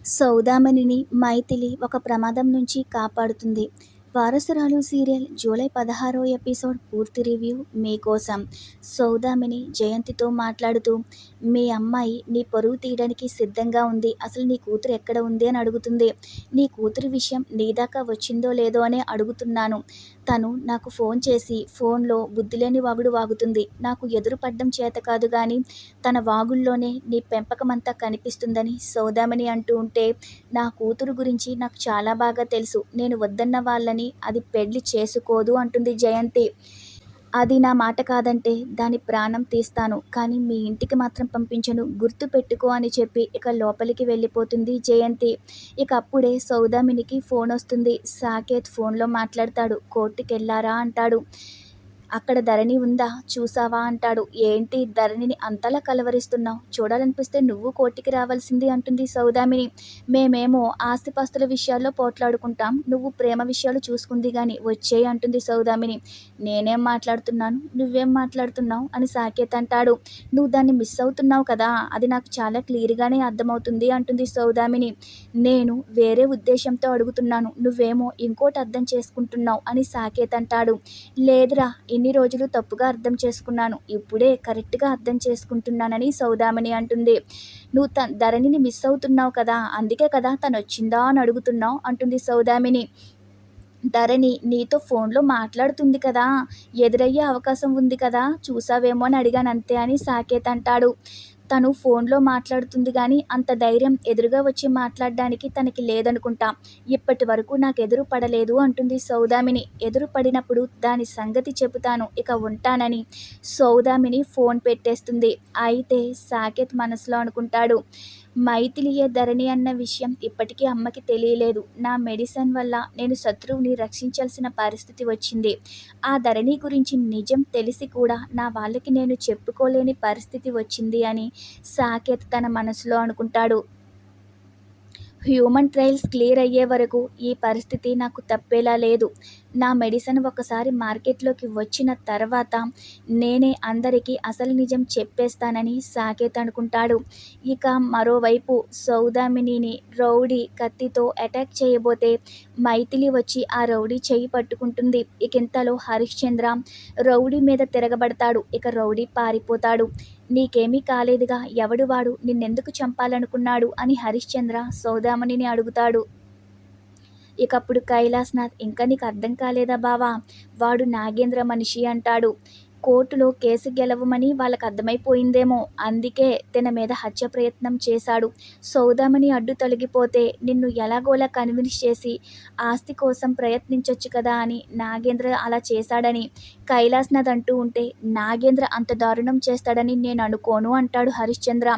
సౌదామినిని మైథిలి ఒక ప్రమాదం నుంచి కాపాడుతుంది. వారసురాలు సీరియల్ జూలై 16వ ఎపిసోడ్ పూర్తి రివ్యూ మీకోసం. సౌదామిని జయంతితో మాట్లాడుతూ, మీ అమ్మాయి నీ పరువు తీయడానికి సిద్ధంగా ఉంది. అసలు నీ కూతురు ఎక్కడ ఉంది అని అడుగుతుంది. నీ కూతురి విషయం నీ దాకా వచ్చిందో లేదో అనే అడుగుతున్నాను. తను నాకు ఫోన్ చేసి ఫోన్లో బుద్ధిలేని వాగుడు వాగుతుంది. నాకు ఎదురు పడ్డం చేత కాదు గాని తన వాగుల్లోనే నీ పెంపకమంతా కనిపిస్తుందని సౌదామిని అంటూ ఉంటే, నా కూతురు గురించి నాకు చాలా బాగా తెలుసు. నేను వద్దన్న వాళ్ళని అది పెళ్లి చేసుకోదు అంటుంది జయంతి. అది నా మాట కాదంటే దాని ప్రాణం తీస్తాను. కానీ మీ ఇంటికి మాత్రం పంపించను. గుర్తు పెట్టుకో అని చెప్పి ఇక లోపలికి వెళ్ళిపోతుంది జయంతి. ఇక అప్పుడే సౌదామినికి ఫోన్ వస్తుంది. సాకేత్ ఫోన్లో మాట్లాడతాడు. కోర్టుకెళ్ళారా అంటాడు. అక్కడ ధరణి ఉందా చూసావా అంటాడు. ఏంటి ధరణిని అంతలా కలవరిస్తున్నావు? చూడాలనిపిస్తే నువ్వు కోర్టుకి రావాల్సింది అంటుంది సౌదామిని. మేమేమో ఆస్తిపాస్తుల విషయాల్లో పోట్లాడుకుంటాం, నువ్వు ప్రేమ విషయాలు చూసుకుంది గాని వచ్చేయి అంటుంది సౌదామిని. నేనేం మాట్లాడుతున్నాను, నువ్వేం మాట్లాడుతున్నావు అని సాకేత్ అంటాడు. నువ్వు దాన్ని మిస్ అవుతున్నావు కదా, అది నాకు చాలా క్లియర్గానే అర్థమవుతుంది అంటుంది సౌదామిని. నేను వేరే ఉద్దేశంతో అడుగుతున్నాను, నువ్వేమో ఇంకోటి అర్థం చేసుకుంటున్నావు అని సాకేత్ అంటాడు. లేదురా, ఇన్ని రోజులు తప్పుగా అర్థం చేసుకున్నాను, ఇప్పుడే కరెక్ట్గా అర్థం చేసుకుంటున్నానని సౌదామిని అంటుంది. నువ్వు ధరణిని మిస్ అవుతున్నావు కదా, అందుకే కదా తను వచ్చిందా అని అడుగుతున్నావు అంటుంది సౌదామిని. ధరణి నీతో ఫోన్లో మాట్లాడుతుంది కదా, ఎదురయ్యే అవకాశం ఉంది కదా, చూసావేమో అని అడిగాను అంతే అని సాకేత్ అంటాడు. తను ఫోన్లో మాట్లాడుతుంది కానీ అంత ధైర్యం ఎదురుగా వచ్చి మాట్లాడడానికి తనకి లేదనుకుంటా. ఇప్పటి వరకు నాకు ఎదురు పడలేదు అంటుంది సౌదామిని. ఎదురు పడినప్పుడు దాని సంగతి చెబుతాను, ఇక ఉంటానని సౌదామిని ఫోన్ పెట్టేస్తుంది. అయితే సాకేత్ మనసులో అనుకుంటాడు, మైథిలియే ధరణి అన్న విషయం ఇప్పటికీ అమ్మకి తెలియలేదు. నా మెడిసిన్ వల్ల నేను శత్రువుని రక్షించాల్సిన పరిస్థితి వచ్చింది. ఆ ధరణి గురించి నిజం తెలిసి కూడా నా వాళ్ళకి నేను చెప్పుకోలేని పరిస్థితి వచ్చింది అని సాకేత్ తన మనసులో అనుకుంటాడు. హ్యూమన్ ట్రయల్స్ క్లియర్ అయ్యే వరకు ఈ పరిస్థితి నాకు తప్పేలా లేదు. నా మెడిసిన్ ఒకసారి మార్కెట్లోకి వచ్చిన తర్వాత నేనే అందరికీ అసలు నిజం చెప్పేస్తానని సాకేత్ అనుకుంటాడు. ఇక మరోవైపు సౌదామినిని రౌడీ కత్తితో అటాక్ చేయబోతే మైథిలి వచ్చి ఆ రౌడీ చెయ్యి పట్టుకుంటుంది. ఇకింతలో హరిశ్చంద్ర రౌడీ మీద తిరగబడతాడు. ఇక రౌడీ పారిపోతాడు. నీకేమీ కాలేదుగా, ఎవడు వాడు, నిన్నెందుకు చంపాలనుకున్నాడు అని హరిశ్చంద్ర సౌదామినిని అడుగుతాడు. ఇకప్పుడు కైలాసనాథ్, ఇంకా నీకు అర్థం కాలేదా బావా, వాడు నాగేంద్ర మనిషి అంటాడు. కోర్టులో కేసు గెలవమని వాళ్ళకు అర్థమైపోయిందేమో, అందుకే తన మీద హత్య ప్రయత్నం చేశాడు. సౌదామిని అడ్డు తొలగిపోతే నిన్ను ఎలాగోలా కన్విన్స్ చేసి ఆస్తి కోసం ప్రయత్నించొచ్చు కదా అని నాగేంద్ర అలా చేశాడని కైలాసనాథ్ అంటూ ఉంటే, నాగేంద్ర అంత దారుణం చేస్తాడని నేను అనుకోను అంటాడు హరిశ్చంద్ర.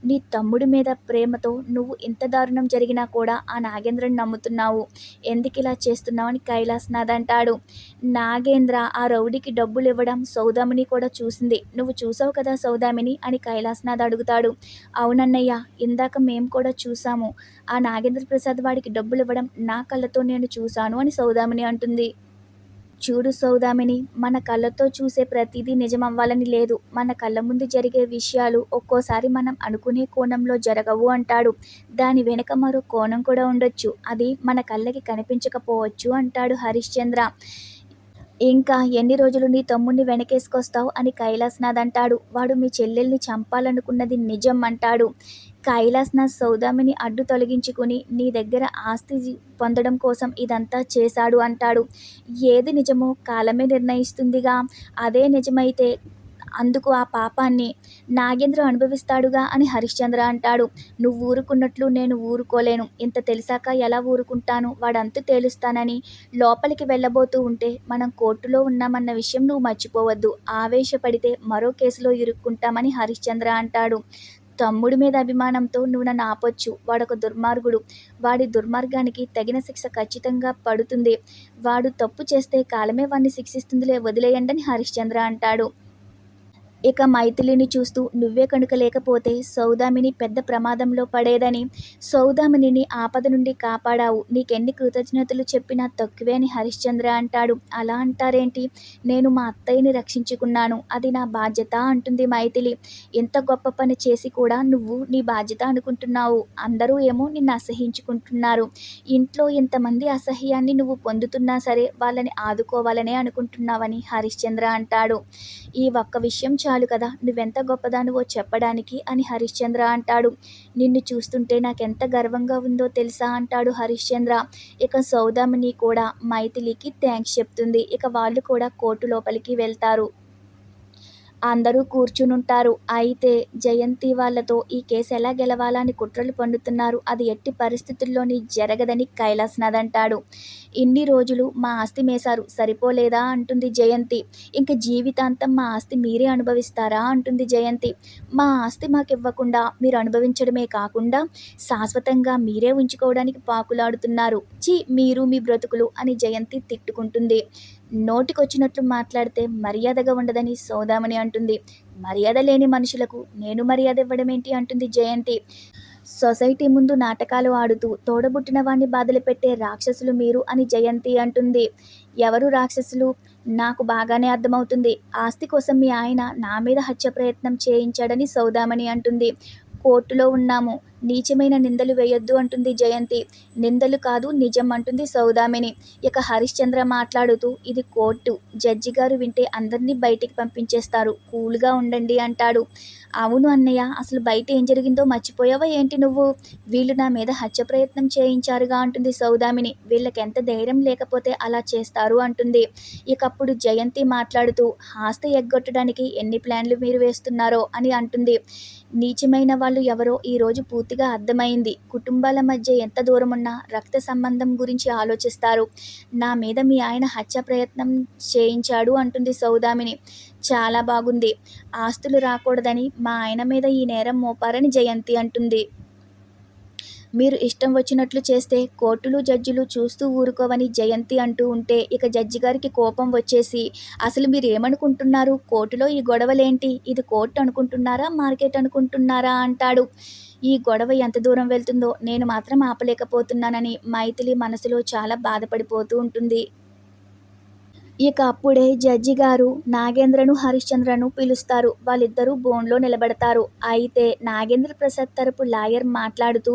నీ తమ్ముడి మీద ప్రేమతో నువ్వు ఇంత దారుణం జరిగినా కూడా ఆ నాగేంద్రని నమ్ముతున్నావు, ఎందుకు ఇలా చేస్తున్నావు అని కైలాసనాథ్ అంటాడు. నాగేంద్ర ఆ రౌడీకి డబ్బులు ఇవ్వడం సౌదామిని కూడా చూసింది. నువ్వు చూసావు కదా సౌదామిని అని కైలాసనాథ్ అడుగుతాడు. అవునన్నయ్య, ఇందాక మేము కూడా చూసాము. ఆ నాగేంద్ర ప్రసాద్ వాడికి డబ్బులు ఇవ్వడం నా కళ్ళతో నేను చూశాను అని సౌదామిని అంటుంది. చూడు సౌదామిని, మన కళ్ళతో చూసే ప్రతిదీ నిజమవ్వాలని లేదు. మన కళ్ళ ముందు జరిగే విషయాలు ఒక్కోసారి మనం అనుకునే కోణంలో జరగవు అంటాడు. దాని వెనుక మరో కోణం కూడా ఉండొచ్చు, అది మన కళ్ళకి కనిపించకపోవచ్చు అంటాడు హరిశ్చంద్ర. ఇంకా ఎన్ని రోజులు నీ తమ్ముడిని వెనకేసుకొస్తావు అని కైలాసనాథ్ అంటాడు. వాడు మీ చెల్లెల్ని చంపాలనుకున్నది నిజం అంటాడు. కైలాసనాథ్ సౌదామిని అడ్డు తొలగించుకుని నీ దగ్గర ఆస్తి పొందడం కోసం ఇదంతా చేశాడు అంటాడు. ఏది నిజమో కాలమే నిర్ణయిస్తుందిగా, అదే నిజమైతే అందుకు ఆ పాపాన్ని నాగేంద్ర అనుభవిస్తాడుగా అని హరిశ్చంద్ర అంటాడు. నువ్వు ఊరుకున్నట్లు నేను ఊరుకోలేను. ఇంత తెలిసాక ఎలా ఊరుకుంటాను, వాడంతు తేలుస్తానని లోపలికి వెళ్ళబోతూ ఉంటే మనం కోర్టులో ఉన్నామన్న విషయం నువ్వు మర్చిపోవద్దు. ఆవేశపడితే మరో కేసులో ఇరుక్కుంటామని హరిశ్చంద్ర అంటాడు. తమ్ముడి మీద అభిమానంతో నువ్వు నన్ను ఆపొచ్చు, వాడొక దుర్మార్గుడు, వాడి దుర్మార్గానికి తగిన శిక్ష ఖచ్చితంగా పడుతుంది. వాడు తప్పు చేస్తే కాలమే వాడిని శిక్షిస్తుందిలే, వదిలేయండి అని హరిశ్చంద్ర అంటాడు. ఇక మైథిలిని చూస్తూ నువ్వే కనుక లేకపోతే సౌదామిని పెద్ద ప్రమాదంలో పడేదని, సౌదామినిని ఆపద నుండి కాపాడావు, నీకెన్ని కృతజ్ఞతలు చెప్పినా తక్కువే అని హరిశ్చంద్ర అంటాడు. అలా అంటారేంటి? నేను మా అత్తయ్యని రక్షించుకున్నాను, అది నా బాధ్యత అంటుంది మైథిలి. ఇంత గొప్ప పని చేసి కూడా నువ్వు నీ బాధ్యత అనుకుంటున్నావు, అందరూ ఏమో నిన్ను అసహ్యించుకుంటున్నారు. ఇంట్లో ఇంతమంది అసహ్యాన్ని నువ్వు పొందుతున్నా సరే వాళ్ళని ఆదుకోవాలనే అనుకుంటున్నావని హరిశ్చంద్ర అంటాడు. ఈ ఒక్క విషయం చాలు కదా నువ్వెంత గొప్పదానివో చెప్పడానికి అని హరిశ్చంద్ర అంటాడు. నిన్ను చూస్తుంటే నాకెంత గర్వంగా ఉందో తెలుసా అంటాడు హరిశ్చంద్ర. ఇక సౌదామిని కూడా మైథిలికి థ్యాంక్స్ చెప్తుంది. ఇక వాళ్ళు కూడా కోర్టు లోపలికి వెళ్తారు. అందరూ కూర్చునుంటారు. అయితే జయంతి వాళ్ళతో ఈ కేసు ఎలా గెలవాలా అని కుట్రలు పన్నుతున్నారు. అది ఎట్టి పరిస్థితుల్లోని జరగదని కైలాసనాథ్ అంటాడు. ఇన్ని రోజులు మా ఆస్తి మేశారు సరిపోలేదా అంటుంది జయంతి. ఇంక జీవితాంతం మా ఆస్తి మీరే అనుభవిస్తారా అంటుంది జయంతి. మా ఆస్తి మాకివ్వకుండా మీరు అనుభవించడమే కాకుండా శాశ్వతంగా మీరే ఉంచుకోవడానికి పాకులాడుతున్నారు. ఛీ మీరు మీ బ్రతుకులు అని జయంతి తిట్టుకుంటుంది. నోటికొచ్చినట్లు మాట్లాడితే మర్యాదగా ఉండదని సౌదామణి అంటుంది. మర్యాద లేని మనుషులకు నేను మర్యాద ఇవ్వడమేంటి అంటుంది జయంతి. సొసైటీ ముందు నాటకాలు ఆడుతూ తోడబుట్టిన వాణ్ణి బాధలు పెట్టే రాక్షసులు మీరు అని జయంతి అంటుంది. ఎవరు రాక్షసులు? నాకు బాగానే అర్థమవుతుంది. ఆస్తి కోసం మీ ఆయన నా మీద హత్య ప్రయత్నం చేయించాడని సౌదామణి అంటుంది. కోర్టులో ఉన్నాము, నీచమైన నిందలు వేయొద్దు అంటుంది జయంతి. నిందలు కాదు నిజం అంటుంది సౌదామిని. ఇక హరిశ్చంద్ర మాట్లాడుతూ ఇది కోర్టు, జడ్జి గారు వింటే అందరినీ బయటికి పంపించేస్తారు, కూల్గా ఉండండి అంటాడు. అవును అన్నయ్య, అసలు బయట ఏం జరిగిందో మర్చిపోయావా ఏంటి నువ్వు? వీళ్ళు నా మీద హత్య ప్రయత్నం చేయించారుగా అంటుంది సౌదామిని. వీళ్ళకెంత ధైర్యం లేకపోతే అలా చేస్తారు అంటుంది. ఇకప్పుడు జయంతి మాట్లాడుతూ ఆస్తి ఎగ్గొట్టడానికి ఎన్ని ప్లాన్లు మీరు వేస్తున్నారో అని అంటుంది. నీచమైన వాళ్ళు ఎవరో ఈరోజు పూర్తిగా అర్థమైంది. కుటుంబాల మధ్య ఎంత దూరమున్నా రక్త సంబంధం గురించి ఆలోచిస్తారు. నా మీద మీ ఆయన హత్య ప్రయత్నం చేయించాడు అంటుంది సౌదామిని. చాలా బాగుంది. ఆస్తులు రాకూడదని మా ఆయన మీద ఈ నేరం మోపారని జయంతి అంటుంది. మీరు ఇష్టం వచ్చినట్లు చేస్తే కోర్టులు జడ్జిలు చూస్తూ ఊరుకోవని జయంతి అంటూ ఉంటే ఇక జడ్జి గారికి కోపం వచ్చేసి అసలు మీరు ఏమనుకుంటున్నారు? కోర్టులో ఈ గొడవలేంటి? ఇది కోర్టు అనుకుంటున్నారా, మార్కెట్ అనుకుంటున్నారా అంటాడు. ఈ గొడవ ఎంత దూరం వెళ్తుందో నేను మాత్రం ఆపలేకపోతున్నానని మైథిలి మనసులో చాలా బాధపడిపోతూ ఉంటుంది. ఇక అప్పుడే జడ్జి గారు నాగేంద్రను హరిశ్చంద్రను పిలుస్తారు. వాళ్ళిద్దరూ బోన్లో నిలబడతారు. అయితే నాగేంద్ర ప్రసాద్ తరపు లాయర్ మాట్లాడుతూ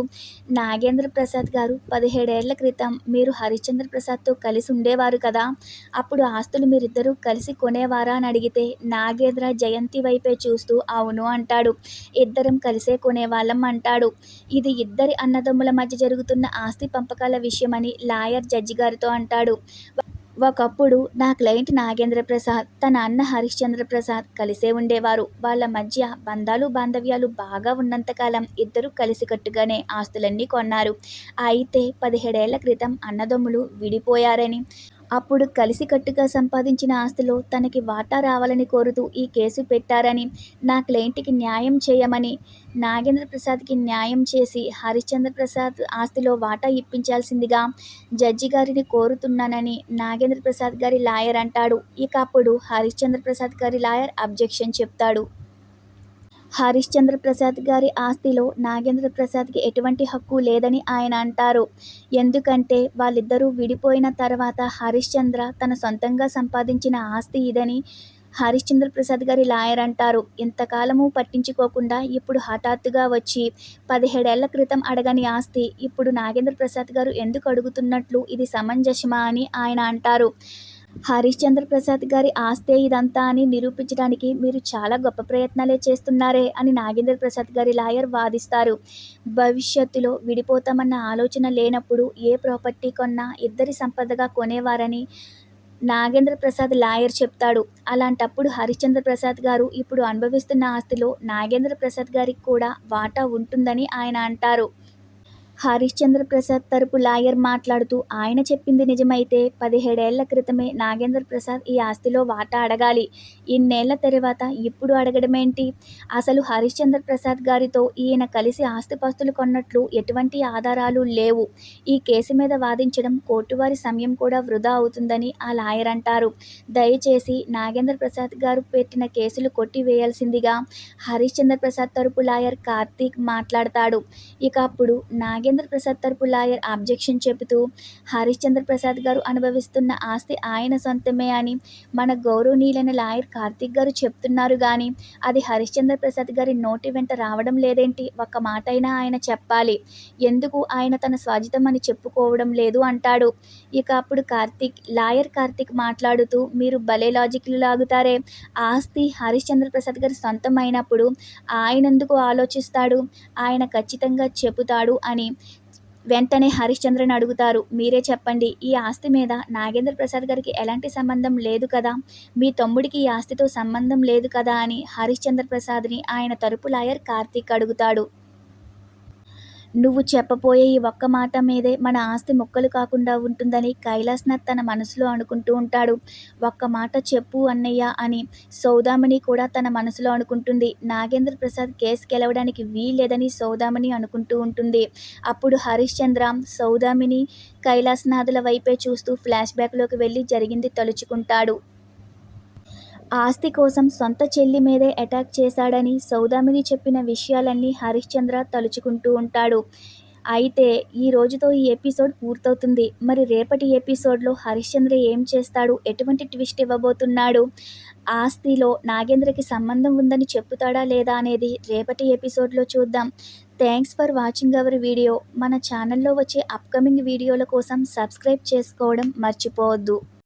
నాగేంద్ర ప్రసాద్ గారు 17 ఏళ్ల క్రితం మీరు హరిశ్చంద్ర ప్రసాద్తో కలిసి ఉండేవారు కదా, అప్పుడు ఆస్తులు మీరిద్దరూ కలిసి కొనేవారా అని అడిగితే నాగేంద్ర జయంతి వైపే చూస్తూ అవును అంటాడు. ఇద్దరం కలిసే కొనేవాళ్ళం అంటాడు. ఇది ఇద్దరి అన్నదమ్ముల మధ్య జరుగుతున్న ఆస్తి పంపకాల విషయమని లాయర్ జడ్జి గారితో అంటాడు. ఒకప్పుడు నా క్లయింట్ నాగేంద్ర ప్రసాద్, తన అన్న హరిశ్చంద్ర ప్రసాద్ కలిసే ఉండేవారు. వాళ్ళ మధ్య బంధాలు బాంధవ్యాలు బాగా ఉన్నంతకాలం ఇద్దరూ కలిసికట్టుగానే ఆస్తులన్నీ కొన్నారు. అయితే 17 ఏళ్ల క్రితం అన్నదమ్ములు విడిపోయారని, అప్పుడు కలిసికట్టుగా సంపాదించిన ఆస్తిలో తనకి వాటా రావాలని కోరుతూ ఈ కేసు పెట్టారని, నా క్లయింట్కి న్యాయం చేయమని నాగేంద్ర ప్రసాద్కి న్యాయం చేసి హరిశ్చంద్ర ప్రసాద్ ఆస్తిలో వాటా ఇప్పించాల్సిందిగా జడ్జి గారిని కోరుతున్నానని నాగేంద్ర ప్రసాద్ గారి లాయర్ అంటాడు. ఇక అప్పుడు హరిశ్చంద్ర ప్రసాద్ గారి లాయర్ అబ్జెక్షన్ చెప్తాడు. హరిశ్చంద్ర ప్రసాద్ గారి ఆస్తిలో నాగేంద్ర ప్రసాద్కి ఎటువంటి హక్కు లేదని ఆయన అంటారు. ఎందుకంటే వాళ్ళిద్దరూ విడిపోయిన తర్వాత హరిశ్చంద్ర తన సొంతంగా సంపాదించిన ఆస్తి ఇదని హరిశ్చంద్ర ప్రసాద్ గారి లాయర్ అంటారు. ఇంతకాలము పట్టించుకోకుండా ఇప్పుడు హఠాత్తుగా వచ్చి 17 ఏళ్ల క్రితం అడగని ఆస్తి ఇప్పుడు నాగేంద్ర ప్రసాద్ గారు ఎందుకు అడుగుతున్నట్లు, ఇది సమంజసమా అని ఆయన అంటారు. హరిశ్చంద్ర ప్రసాద్ గారి ఆస్తే ఇదంతా అని నిరూపించడానికి మీరు చాలా గొప్ప ప్రయత్నాలే చేస్తున్నారే అని నాగేంద్ర ప్రసాద్ గారి లాయర్ వాదిస్తారు. భవిష్యత్తులో విడిపోతామన్న ఆలోచన లేనప్పుడు ఏ ప్రాపర్టీ కొన్నా ఇద్దరి సంపదగా కొనేవారని నాగేంద్ర ప్రసాద్ లాయర్ చెప్తాడు. అలాంటప్పుడు హరిశ్చంద్ర ప్రసాద్ గారు ఇప్పుడు అనుభవిస్తున్న ఆస్తిలో నాగేంద్ర ప్రసాద్ గారికి కూడా వాటా ఉంటుందని ఆయన అంటారు. హరిశ్చంద్ర ప్రసాద్ తరపు లాయర్ మాట్లాడుతూ ఆయన చెప్పింది నిజమైతే 17 ఏళ్ల క్రితమే నాగేంద్ర ప్రసాద్ ఈ ఆస్తిలో వాటా అడగాలి. ఇన్నేళ్ల తరువాత ఇప్పుడు అడగడమేంటి? అసలు హరిశ్చంద్ర ప్రసాద్ గారితో ఈయన కలిసి ఆస్తిపాస్తులు కొన్నట్లు ఎటువంటి ఆధారాలు లేవు. ఈ కేసు మీద వాదించడం కోర్టువారి సమయం కూడా వృధా అవుతుందని ఆ లాయర్ అంటారు. దయచేసి నాగేంద్ర ప్రసాద్ గారు పెట్టిన కేసులు కొట్టివేయాల్సిందిగా హరిశ్చంద్ర ప్రసాద్ తరపు లాయర్ కార్తీక్ మాట్లాడతాడు. ఇక అప్పుడు నాగేంద్ర ప్రసాద్ తరపు లాయర్ అబ్జెక్షన్ చెబుతూ హరిశ్చంద్ర ప్రసాద్ గారు అనుభవిస్తున్న ఆస్తి ఆయన సొంతమే అని మన గౌరవనీయులైన లాయర్ కార్తీక్ గారు చెప్తున్నారు గాని అది హరిశ్చంద్ర ప్రసాద్ గారి నోటి వెంట రావడం లేదేంటి? ఒక్క మాటైనా ఆయన చెప్పాలి. ఎందుకు ఆయన తన స్వాజితం అని చెప్పుకోవడం లేదు అంటాడు. ఇక అప్పుడు లాయర్ కార్తీక్ మాట్లాడుతూ మీరు భలే లాజిక్లు లాగుతారే. ఆస్తి హరిశ్చంద్ర ప్రసాద్ గారి సొంతం అయినప్పుడు ఆయనెందుకు ఆలోచిస్తాడు? ఆయన ఖచ్చితంగా చెబుతాడు అని వెంటనే హరిశ్చంద్రని అడుగుతారు. మీరే చెప్పండి. ఈ ఆస్తి మీద నాగేంద్ర ప్రసాద్ గారికి ఎలాంటి సంబంధం లేదు కదా? మీ తమ్ముడికి ఈ ఆస్తితో సంబంధం లేదు కదా అని హరిశ్చంద్ర ప్రసాద్ని ఆయన తరపు లాయర్ కార్తీక్ అడుగుతాడు. నువ్వు చెప్పబోయే ఈ ఒక్క మాట మీదే మన ఆస్తి ముక్కలు కాకుండా ఉంటుందని కైలాస్‌నాథ్ తన మనసులో అనుకుంటూ ఉంటాడు. ఒక్క మాట చెప్పు అన్నయ్య అని సౌదామిని కూడా తన మనసులో అనుకుంటుంది. నాగేంద్ర ప్రసాద్ కేసు గెలవడానికి వీల్లేదని సౌదామిని అనుకుంటూ ఉంటుంది. అప్పుడు హరిశ్చంద్ర, సౌదామిని, కైలాస్‌నాథ్‌ల వైపే చూస్తూ ఫ్లాష్ బ్యాక్‌లోకి వెళ్లి జరిగింది తలుచుకుంటాడు. ఆస్తి కోసం సొంత చెల్లి మీదే అటాక్ చేశాడని సౌదామిని చెప్పిన విషయాలన్నీ హరిశ్చంద్ర తలుచుకుంటూ ఉంటాడు. అయితే ఈ రోజుతో ఈ ఎపిసోడ్ పూర్తవుతుంది. మరి రేపటి ఎపిసోడ్లో హరిశ్చంద్ర ఏం చేస్తాడు? ఎటువంటి ట్విస్ట్ ఇవ్వబోతున్నాడు? ఆస్తిలో నాగేంద్రకి సంబంధం ఉందని చెప్పుతాడా లేదా అనేది రేపటి ఎపిసోడ్లో చూద్దాం. Thanks for watching our video. మన ఛానల్లో వచ్చే అప్కమింగ్ వీడియోల కోసం సబ్స్క్రైబ్ చేసుకోవడం మర్చిపోవద్దు.